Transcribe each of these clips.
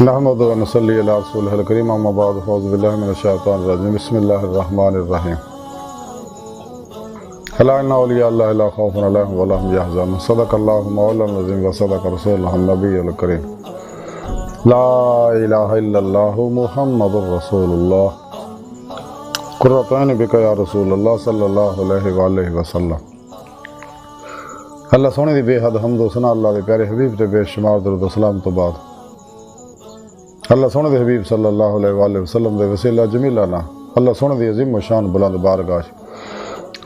نحمد و نصلی علی رسولہ الکریم اما بعد فاعوذ باللہ من الشیطان الرجیم بسم اللہ الرحمن الرحیم الا ان اولیاء اللہ لا خوف علیہم ولا هم یحزنون صدق اللہ مولانا العظیم و صدق رسولہ النبی الکریم لا الہ الا اللہ محمد رسول اللہ قرۃ عین بک یا رسول اللہ صلی اللہ علیہ وآلہ وسلم۔ اللہ سونے دی بے حد حمد و ثنا اللہ دے پیارے حبیب تے بے شمار درود و سلام تو بعد اللہ سونے دے حبیب صلی اللہ علیہ وآلہ وسلم دے وسیلہ جمیلہ نا اللہ سونے دی عظیم و شان بلند بارگاہ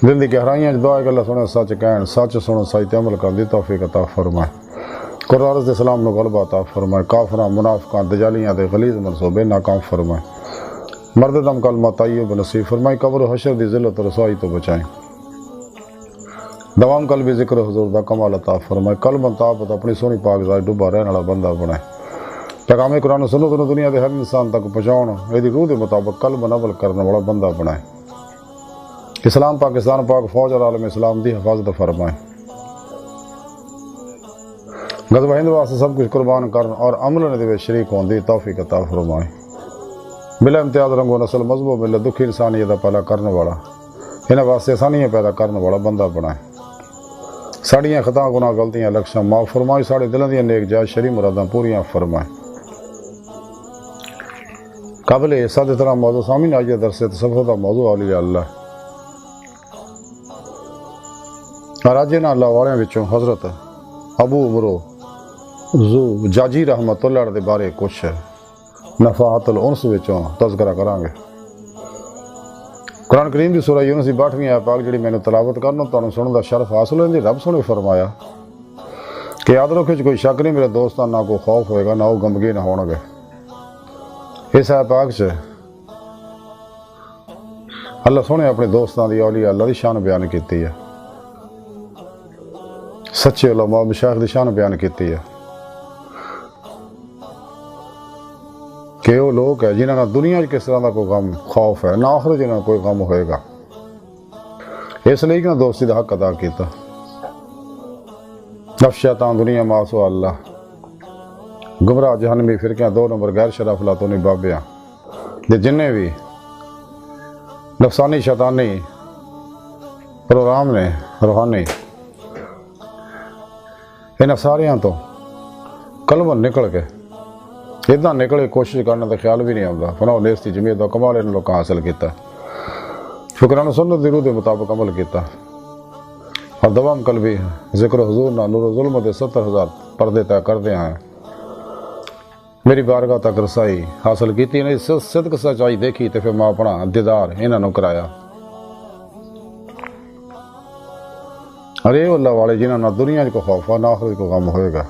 دل دی گہرائیاں دعا ہے کہ اللہ سونے سچ کہن سچ سنن سچ عمل کرن دی توفیق عطا فرمائے، قرآن دے سلام نو غلبہ عطا فرمائے، کافراں منافقاں دجالیاں دے غلیظ منصوبے ناکام فرمائے، مرد دم کلمہ طیب نصیب فرمائے، قبر و حشر دی ذلت و رسوائی تو بچائیں، دوام قلبی ذکر حضور دا کمال عطا فرمائے، قلب طاقت اپنی سونی پاک ذات ڈوبا رہن والا بندہ بنائے، پیغام قرآن و سنت نو دنیا دے ہر انسان تک پہنچاؤن ایدی روح دے مطابق قلب نبل کرنے والا بندہ بنائے، اسلام پاکستان پاک فوج اور عالم اسلام دی حفاظت فرمائے، غزوہ ہند واسطے سب کچھ قربان کرن اور عمل دے شریک ہون دی توفیق عطا فرمائے، بلا امتیاز رنگ و نسل مذہب و ملت دکھی انسانیت دا پیدا کرنے والا انہاں واسطے آسانیاں پیدا کرنے والا بندہ بنائے، ساڑیاں خطا گناہ غلطیاں لکشاں معاف فرمائے، ساڑے دلوں دیاں نیک جائز شرعی مراداں پوریاں فرمائے۔ قابل احساد طرح موضوع سامعین آج درس تصوف دا موضوع اولیاء اللہ اور آج انہاں اللہ والوں وچوں حضرت ابو عمرو زو جاجی رحمت اللہ دے بارے کچھ نفحات الانس وچوں تذکرہ کران گے۔ قرآن کریم دی سورہ یونس دی 62ویں آیت پاک جڑی میں نے تلاوت کرنا تانوں سنن دا شرف حاصل ہوندی، رب سونے فرمایا کہ یاد رکھو کوئی شک نہیں میرے دوستاں نہ کوئی خوف ہوئے گا نہ وہ غمگین ہون گے۔ اس آیت پاک سے اللہ سونے اپنے دوستاں دی اولیاء اللہ دی شان بیان کیتی ہے، سچے علماء مشائخ دی شان بیان کیتی ہے کہ وہ لوگ ہیں جنہاں نے دنیا کس طرح دا کوئی غم خوف ہے نہ آخرت جنہاں کوئی غم ہوئے گا، اس لیے کہ دوستی دا حق ادا کیتا، نفس شیطان دنیا معصو اللہ گمراہ جہنمی فرقیاں 2 نمبر غیر شرف لاتونی بابیاں دے جنہیں بھی نفسانی شیطانی پروگرام نے روحانی انہاں ساریاں تو قلباً نکل کے اتنا نکلے کوشش کرنے کا خیال بھی نہیں آتا، فنا نیستی جمیعت دا کمال ان لوگوں حاصل کیتا، فقران سنت دی روح دے مطابق عمل کیتا اور دوام قلبی ذکر حضور نہ نور و ظلم دے 70,000 پردے طے کردے ہیں، میری بارگاہ تک رسائی حاصل کیتی نے صدق سچائی دیکھی تے پھر میں اپنا دیدار انہاں نوں کرایا، اور یہ اللہ والے جنہاں نہ دنیا کو خوف نہ آخرت کو غم ہوئے گا،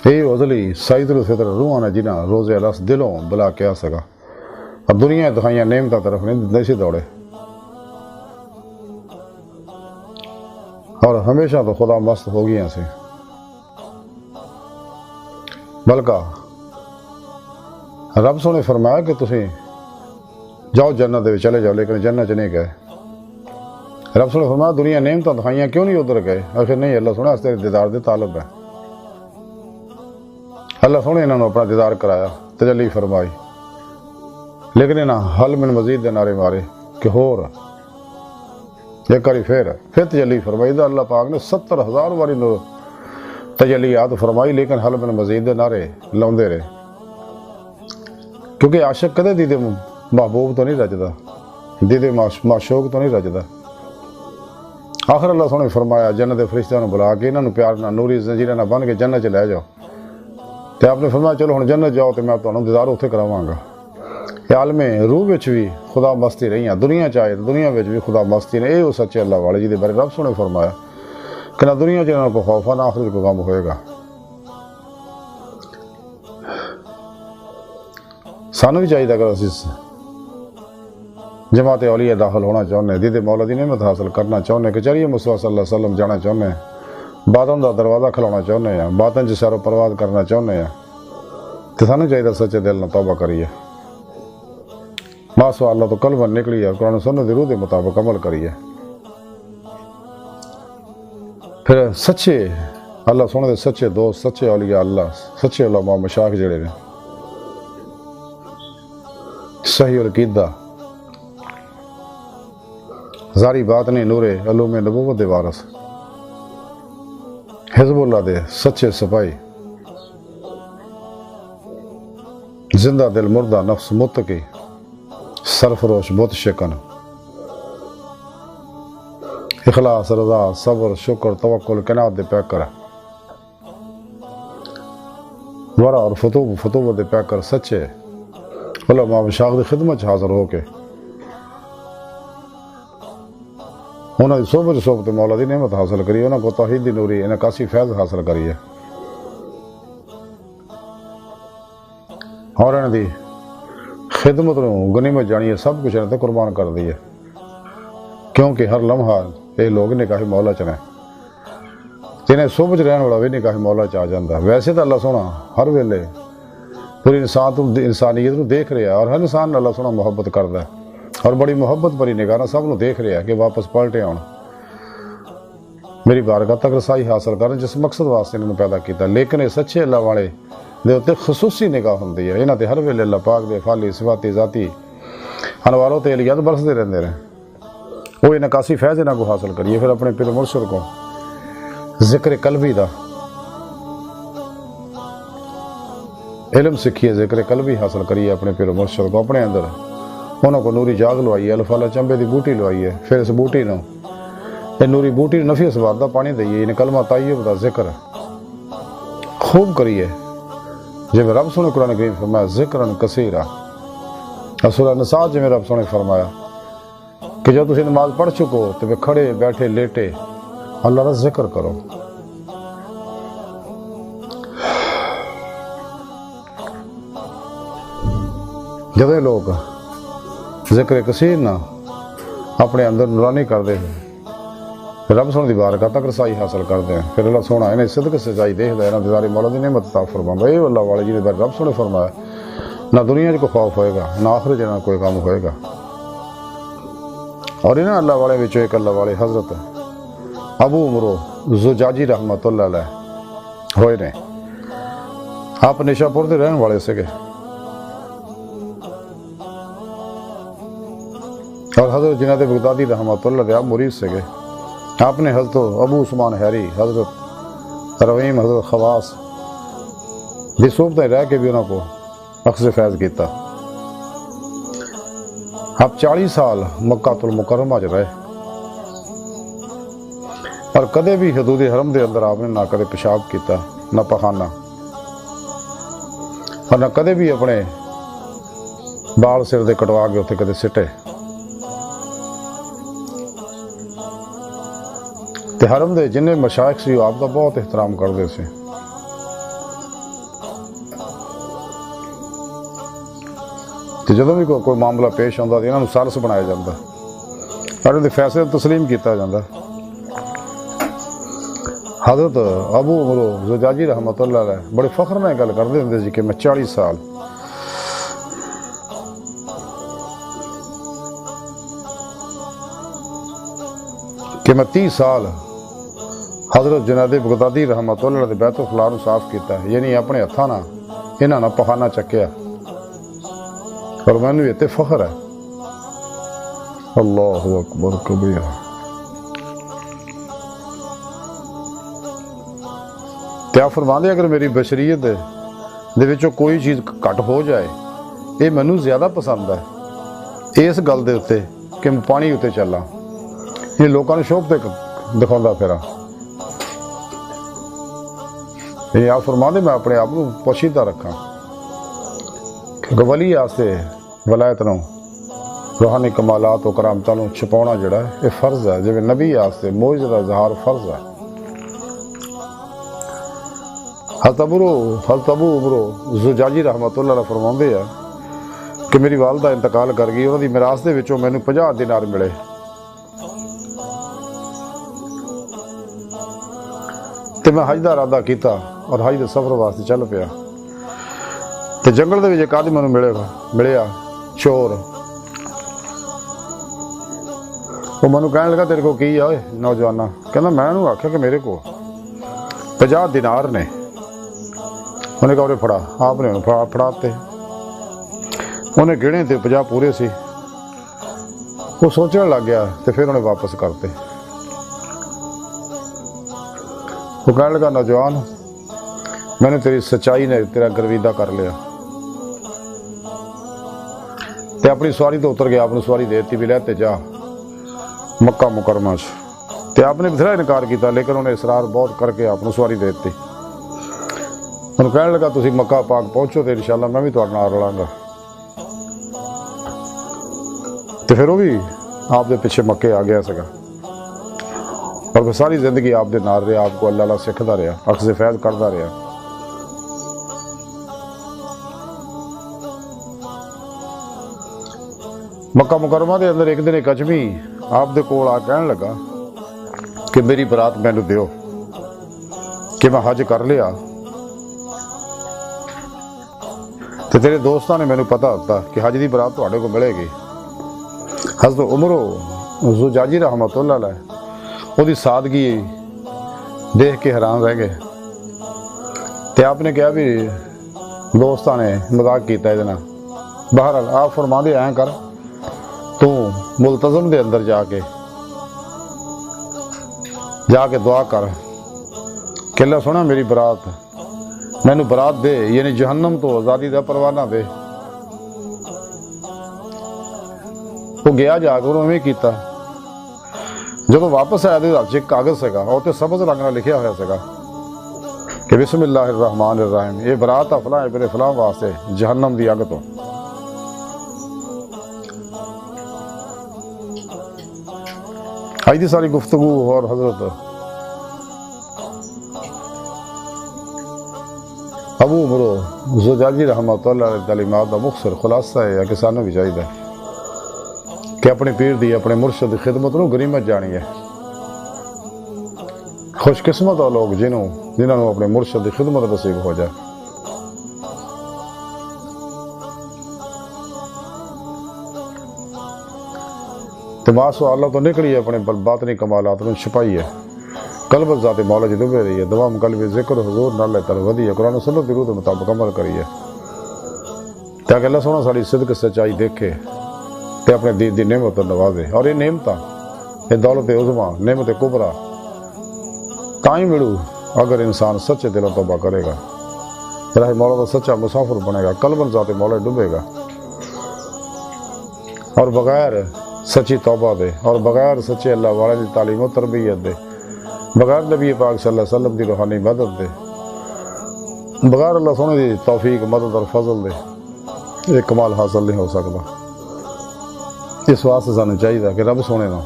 یہ عزلی سعید الفطر روحاں نے جنہاں روز الس دلوں بلا کے آ سکا اور دنیا دکھائیاں نعمتاں طرف نہیں سی دوڑے اور ہمیشہ تو خدا مست ہو گیا سے، بلکہ رب سونے فرمایا کہ تسی جاؤ جنت دے چلے جاؤ، لیکن جنت چ نہیں گئے، رب سونے فرمایا دنیا نعمتاں دکھائیاں کیوں نہیں ادھر گئے، آخر نہیں اللہ سونے اس تیرے دیدار دے طالب ہے، اللہ سونے انہوں نے اپنا دیدار کرایا تجلی فرمائی، لیکن انہاں حل من مزید دے نعرے مارے کہ ہور ایک کاری پھر تجلی فرمائی، دا اللہ پاک نے 70,000 واری تجلیات فرمائی، لیکن حل من مزید دے نعرے لاؤندے رہے، کیونکہ عاشق کدے دیدے محبوب تو نہیں رجدا، دیدے معشوق تو نہیں رجدا، آخر اللہ سونے فرمایا جنت دے فرشتیاں نوں بلا کے انہاں نوں پیار نال نوری زنجیراں نال بن کے جنت چ لے جاؤ، تے آپ نے فرمایا چلو ہن جنت جاؤ تے میں تانوں دیدار اوتھے کراواں گا، یہ عالم روح وچ بھی خدا مستی رہیاں، دنیا چاہے دنیا وچ بھی خدا مستی نے، اے وہ سچے اللہ والے جی دے بارے رب سونے فرمایا کہ نہ دنیا چ انہاں کو خوف نہ آخرت کو غم ہوئے گا۔ سانوں بھی چاہیے اگر اسی جماعت اولیاء داخل ہونا چاہنے، دید مولا دی نعمت حاصل کرنا چاہنے، کہ چلیے مصطفیٰ صلی اللہ علیہ وسلم جانا چاہنے، باطن دا دروازہ کھلانا چاہنے ہیں، باطن چ سیر و پرواز کرنا چاہنے ہیں، تو سانوں چاہیے سچے دل نہ توبہ کریے، ماسو اللہ تو قلب نکلی ہے، قرآن سنت دی روح دے مطابق عمل کریے، پھر سچے اللہ سونے دے سچے دوست، سچے اولیاء اللہ، سچے علماء مشائخ جڑے نے صحیح العقیدہ ظاہری بات نہیں، نور علوم نبوت دے وارث، حزب اللہ دے سچے سپاہی، زندہ دل مردہ نفس متقی، سرفروش بت شکن، اخلاص رضا صبر شکر توکل قناعت دے پیکر، ورع اور فتوبت دے پیکر، سچے علماء مشائخ دی خدمت حاضر ہو کے انہوں نے صحبت مولا دی نعمت حاصل کری، انہوں کو توحید دی نوری انعکاسی فیض حاصل کری ہے، اور انہوں دی خدمت نو غنیمت جانی ہے، سب کچھ انہوں نے قربان کر دی ہے، کیونکہ ہر لمحہ یہ لوگ نکاح مولا چنے انہیں صحبت رہن والا بھی نکاح مولا چاہ جاندہ۔ ویسے تو اللہ سونا ہر ویلے پوری انسانیت نو دیکھ رہا ہے، اور ہر انسان اللہ سونا محبت کردا ہے، اور بڑی محبت بڑی نگاہ سب نو دیکھ رہا ہے کہ واپس پلٹے آن میری بارگاہ تک رسائی حاصل کرن جس مقصد واسطے انہوں نے پیدا کیتا، لیکن یہ سچے اللہ والے دے اتے خصوصی نگاہ ہوندی ہے، انہاں تے ہر ویلے اللہ پاک دے فعالی صفاتی ذاتی انواروں تے الیات برسدے رہندے رہے، وہ انعکاسی فیض انہاں کو حاصل کریے، پھر اپنے پیر مرشد کو ذکر قلبی دا علم سکھیے، ذکر قلبی حاصل کریے اپنے پیر مرشد کو اپنے اندر، انہوں کو نوری جاگ لوائی ہے، الفالہ چمبے دی بوٹی لوائی ہے، پھر اس بوٹی نو یہ نوری بوٹی نفی اسبار دا پانی دئیے، انہیں کلمہ طیب دا ذکر خوب کریے، جب رب سنے قرآن کریم فرمایا ذکرن کثیرہ، اور سورہ نساء جب رب سنے فرمایا کہ جو تسی نماز پڑھ چکو تو پھر کھڑے بیٹھے لیٹے اللہ را ذکر کرو۔ جب یہ لوگ ذکر کثیر نہ اپنے اندر نورانی کر دے پھر رب سونے دی بارگاہ تک رسائی حاصل کر دیں، پھر اللہ سونا انہیں صدق سچائی دیکھ دے، انہیں دیداری مولا دی نعمت عطا فرماؤں، اے اللہ والے جی نے بار رب سونے فرمایا نہ دنیا کو خوف ہوئے گا نہ آخرت جنہ کوئی کام ہوئے گا۔ اور انہیں اللہ والے بچو ایک اللہ والے حضرت ابو عمرو زجاجی رحمت اللہ علیہ ہوئے نے، آپ نشا پور دے رہن والے سے گئے، اور حضرت جنید بغدادی رحمۃ اللہ علیہ آپ مرید سے گئے، آپ نے حضرت ابو عثمان حیری، حضرت رویم، حضرت خواص بھی صوبتیں رہ کے بھی انہوں کو اخذ فیض کیتا۔ آپ 40 سال مکہ المکرمہ جو رہے، اور کدے بھی حدود حرم دے اندر آپ نے نہ کدے پیشاب کیتا نہ پخانہ، اور نہ کدے بھی اپنے بال سر دے کٹوا کے اتنے کدے سٹے، تے حرم دے جنہیں مشائخ سی آپ دا بہت احترام کر دے سے، تے جدوں بھی کوئی معاملہ پیش آندا تے انہاں نوں سالس بنایا جاندا، اور ان دے فیصلے تسلیم کیتا جاندا۔ حضرت ابو عمرو زجاجی رحمت اللہ علیہ بڑے فخر میں گل کردے ہوندے سی کہ میں 40 سال کہ میں 30 سال حضرت جنید بغدادی رحمت اللہ علیہ بیت الخلاء نو صاف کیتا ہے، یعنی اپنے ہتھاں نال انہاں نال پخانہ چکیا، اور مینوں یہ تے فخر ہے۔ اللہ اکبر کبیرہ۔ کیا فرماندے اگر میری بشریت دے وچوں کوئی چیز کٹ ہو جائے یہ مینوں زیادہ پسند ہے اس گل دے اتے کہ میں پانی اتے چلا، یہ لوگوں نے شوق تے دکھاؤں پھرا، یہ آپ فرماندے میں اپنے آپ کو پوشیدہ رکھاں کہ ولی آستے ولایت نو روحانی کمالات و کرامتاں نو چھپاؤنا جڑا ہے یہ فرض ہے، جب نبی آستے معجزے دا اظہار فرض ہے۔ حضرت ابو عمرو زجاجی رحمت اللہ علیہ فرماندے ہیں کہ میری والدہ انتقال کر گئی، انہوں دی میراث دے وچوں مینوں 50 دینار ملے، تے میں حج دا ارادہ کیتا اور حج دے سفر واسطے چل پیا، تے جنگل دے وچ ایک آدمی مینوں ملیا چور، وہ مینوں کہنے لگا تیرے کو کی ہے نوجوانہ، کہنا میں انہوں آکھیا کہ میرے کو 50 دینار نے. انہیں کہا پھڑا. آپ نے انہیں پھڑاتے. انہیں گنے تھے 50 پورے سی. وہ سوچنے لگ گیا تو پھر انہیں واپس کرتے. وہ کہنے لگا نوجوان میں نے تیری سچائی نے تیرا گرویدہ کر لیا. تے اپنی سواری تو اتر گیا. آپ نے سواری دیتی بھی لیتے جا مکہ مکرمہ تے آپ نے بتھیرا انکار کیتا لیکن انہیں اصرار بہت کر کے آپ نے سواری دیتی. انہوں کہنے لگا تسی مکہ پاک پہنچو تو انشاءاللہ میں بھی تہاڈے نال رلاں گا. تو پھر وہ بھی آپ دے پیچھے مکے آ گیا سکا اور پھر ساری زندگی آپ دے نال رہا. آپ کو اللہ اللہ سکھدا رہا, اخذ فیض کردا رہا. مکہ مکرمہ دے اندر ایک دن ایک اجمی آپ دے کول آ کہنے لگا کہ میری برات مینوں دیو کہ میں حج کر لیا تو تیرے دوستاں نے مینوں پتا ہوتا کہ حج دی برات تہاڈے کو ملے گی. حضرت عمر زجاجی رحمۃ اللہ علیہ وہ دی سادگی دیکھ کے حیران رہ گئے. تے آپ نے کہا بھی دوستاں نے مذاق کیتا ہے. بہرحال آپ فرما دے ایਂ کر تو ملتزم دے اندر جا کے دعا کر کہ اللہ سونا میری برات مینوں برات دے, یعنی جہنم تو آزادی دا پروانہ دے. وہ گیا جا کے انہوں نے کیتا. جب واپس آیا تو ہاتھ کاغذ سگا اور تے سبز رنگ نال لکھیا ہوا سگا کہ بسم اللہ الرحمن الرحیم یہ برات فلاں ابن فلاں واسطے جہنم دی اگ تو. آج دی ساری گفتگو اور حضرت ابو عمر زجاجی رحمۃ اللہ علیہ تعلیمات دا مختصر خلاصہ ہے کہ سانوں بھی چاہیے کہ اپنے پیر دی اپنے مرشد خدمت نو غنیمت جانی ہے. خوش قسمت ہو لوگ جنہوں نے اپنے مرشد دی خدمت نصیب ہو جائے. تماس و اللہ تو نکلی ہے اپنے باطنی کمالات نے چھپائی ہے. قلب ذات مولا جی ڈبے رہی ہے. دوام قلب ذکر حضور نال تر ودی ہے. قرآن و سنت دی روح کے مطابق عمل کری ہے تاکہ اللہ سونا ساری صدق سچائی دیکھے تے اپنے دین دی نعمت نوازے. اور یہ نعمتاں یہ دولت عظما نعمت کبرا تائیں ملو اگر انسان سچے دلوں توبہ کرے گا, راہ مولا کا سچا مسافر بنے گا, قلب ذات مولا ڈبے گا. اور بغیر سچی توبہ دے اور بغیر سچے اللہ والے دی تعلیم و تربیت دے, بغیر نبی پاک صلی اللہ علیہ وسلم دی روحانی مدد دے, بغیر اللہ سونے دی توفیق مدد اور فضل دے یہ کمال حاصل نہیں ہو سکتا. اس واسطے سانوں چاہیے کہ رب سونے نا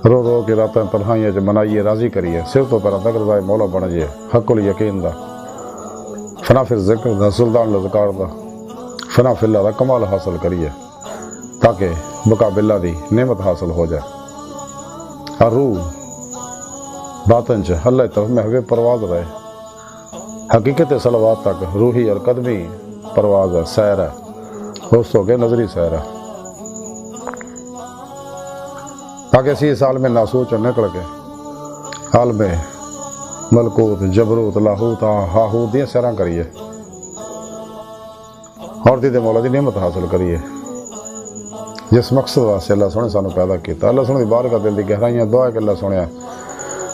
رو رو کے راتاں تنہائیاں چ منائیے راضی کریے. سر تو پیرا تک رضائے مولا بن جائے. حق الیقین دا فنا فی الذکر دا سلطان الذکار دا فنا فی اللہ دا کمال حاصل کریے تاکہ بقا باللہ دی نعمت حاصل ہو جائے. اور روح باطن چ اللہ طرف محو پرواز رہے. حقیقت صلوات تک روحی اور قدمی پرواز ہے, سیر ہے, ہوش ہو کے نظری سیر ہے. تاکہ اسی سال میں ناسوچ نکل کے عالم ملکوت جبروت لاہوت ہاہوت دیا سیراں کریے اور دید مولا دی نعمت حاصل کریے جس مقصد واسطے اللہ سونے سانو پیدا کیتا. اللہ سونے دی بارگاہ دل دی گہرائیاں دعا کہ اللہ سونے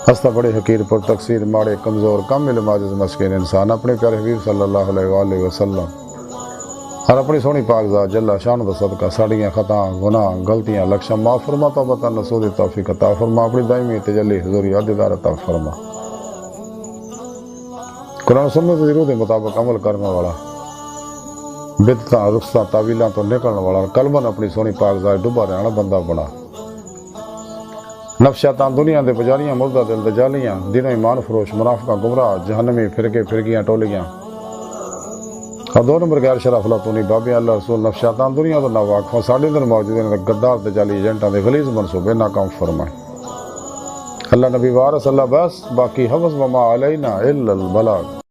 ہستا بڑے حقیر پر تقصیر ماڑے کمزور کم علم عاجز مسکین انسان اپنے پیارے حبیب صلی اللہ علیہ وآلہ وسلم اور اپنی سونی پاک ذات جل شان دا صدقہ ساڑیاں خطاں گناہ غلطیاں لکشم معاف فرما توبہ نصوح توفیق عطا فرما. اپنی دائمی تجلی حضوری عہدیدار عطا فرما. قرآن سنت دی روح دے مطابق عمل کرنے والا, بدعتاں رخصتاں تعویلاں تو نکلنے والا, قلباً اپنی سونی پاک ذات ڈبا رہنا بندہ بنا. نفس شیطان دنیا دے پجاریاں مردہ دل دجالیاں دینوں ایمان فروش منافقاں گمراہ جہنمی فرقے فرقیاں ٹولیاں اور 2 نمبر غیر شرف افلاطونی بابیاں اللہ رسول نفس شیطان دنیا تو ناواقف ساڈے اندر موجود ہیں غدار دجالی ایجنٹاں دے غلیظ منصوبے ناکام فرمائے. اللہ نبی وارث اللہ بس باقی حفظ وما علینا الا البلاغ.